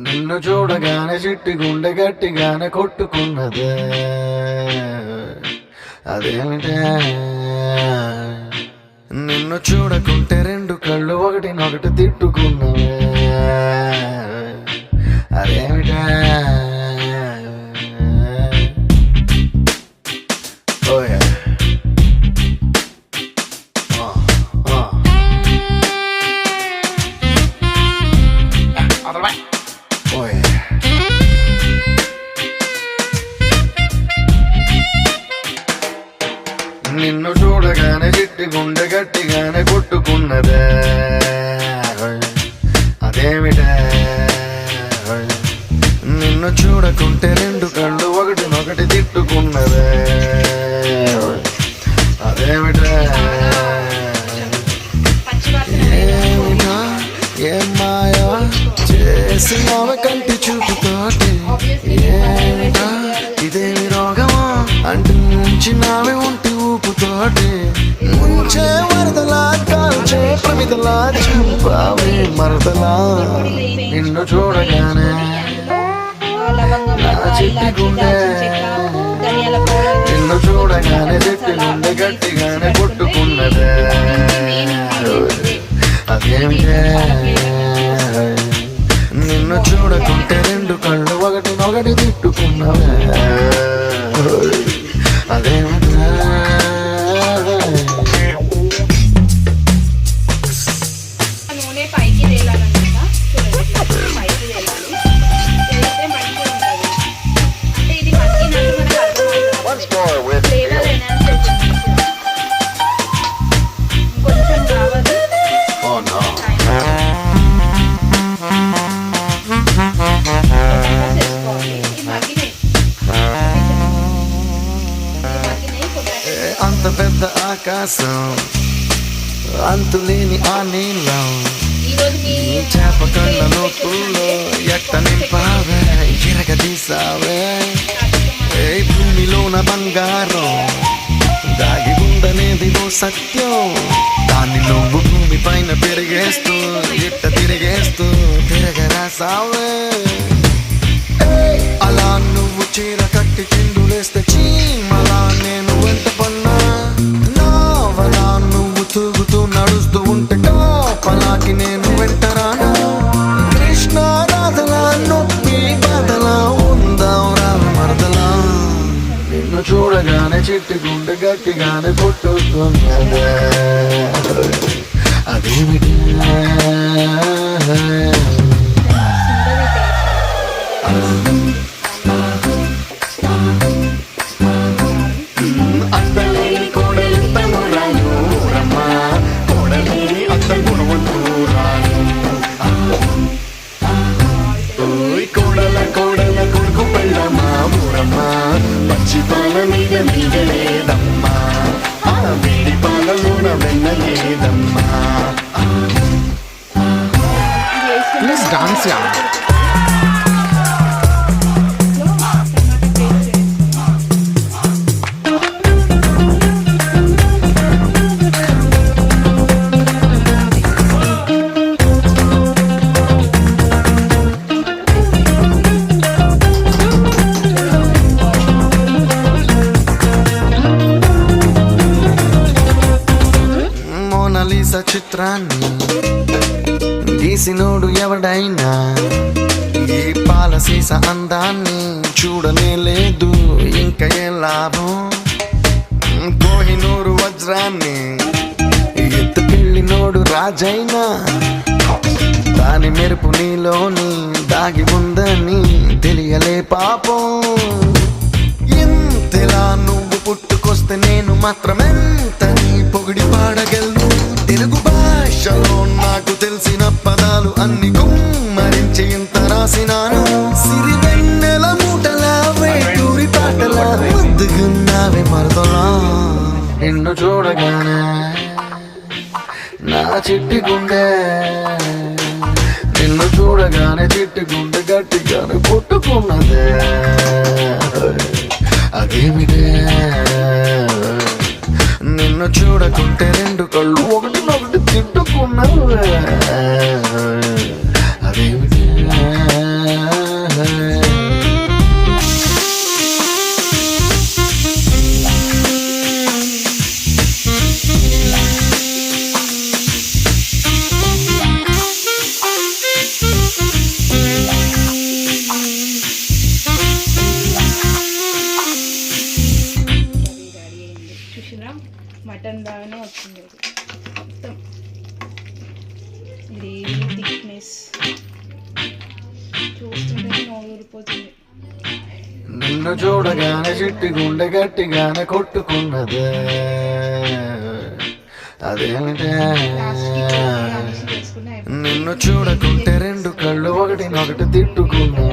నిన్ను చూడగానే చిట్టి గుండె గట్టిగానే కొట్టుకున్నదే అదేమిటే నిన్ను చూడకుంటే రెండు కళ్ళు ఒకటినొకటి తిట్టుకున్నవే అదేమిటే ఓయ్ నిన్ను చూడగానే చిట్టి గుండె గట్టిగానే కొట్టుకున్నదే అదేమిటే నిన్ను చూడకుంటే రెండు కళ్ళు ఒకటినొకటి తిట్టుకున్నదే అదేమిటే ఏమిటా ఏం మాయా చేసి ఆమె కంటి చూపుతోటి ఏమిటా ఇదేమి రోగమా అంటూ నుంచి నావే ఉంటి ఊపుతోటి ముంచే వరదలా కాల్చే ప్రమిదలా చూపావే మరదలా నిన్ను చూడగానే నా చిట్టి గుండె నిన్ను చూడగానే చిట్టి గుండె గట్టిగానే కొట్టుకున్నదే అదేమిటే నిన్ను చూడకుంటే రెండు కళ్ళు ఒకటినొకటి తిట్టుకున్నవే అదేమిటే అంత పెద్ద ఆకాశం అంతులేని ఆ నీళ్ళం చేప కళ్ళ లోతుల్లో ఎట్ట నింపావే ఎరగదీసావే ఏ భూమిలోన బంగారం దాగి ఉందనేది ఓ సత్యం దాన్ని నువ్వు భూమి పైన పెరిగేస్తూ ఎట్ట తిరిగేస్తూ తిరగరాసావే అలా నువ్వు చీర కట్టి చిందులేస్తే చీమలా నేను వెంట పన్నా నావలా నువ్వు తూగుతూ నడుస్తూ ఉంటే కాపలాకి నేను వెంటరానా కృష్ణ రాధలా నొప్పి బాధలా ఉందాం రా మరదలా నిన్ను చూడగానే చిట్టి గుండె గట్టిగానే కొట్టుకున్నదే అదేమిటి పచ్చి పాల మీద లేదమ్మా వేడి పాలలోన వెన్నలేదమ్మా ప్లీజ్ డాన్స్ యా చిత్రాన్ని గీసినోడు ఎవడైనా ఈ పాల సీస అందాన్ని చూడనే లేదు ఇంకా ఏ లాభం కోహినూరు వజ్రాన్ని ఎత్తుకెళ్ళినోడు రాజైనా దాని మెరుపు నీలోని దాగి ఉందని తెలియలే పాపం ఎంతలా నువ్వు పుట్టుకొస్తే నేను మాత్రమెంతని పొగిడి పాడగలను తెలుగు భాషలో నాకు తెలిసిన పదాలు అన్ని గుమ్మరించి ఇంత రాసినాను సిరి వెన్నెల మూటలా వేటూరి పాటలా ముద్దుగున్నావే మరదలా నిన్ను చూడగానే నా చిట్టి గుండె నిన్ను చూడగానే చిట్టి గుండె గట్టిగానే కొట్టుకున్నదే అదేమిటే నిన్ను చూడకుంటే రెండు కళ్ళు ఒకటినొకటి తిట్టుకున్నావే అదేమిటి మొత్తం గ్రేవీ థిక్నెస్ చూస్తుంటే నోరు ఊరిపోతుంది. నిన్ను చూడగానే చిట్టి గుండె గట్టిగానే కొట్టుకున్నదే అదేమిటే చేసుకున్నా నిన్ను చూడకుంటే రెండు కళ్ళు ఒకటినొకటి తిట్టుకున్నా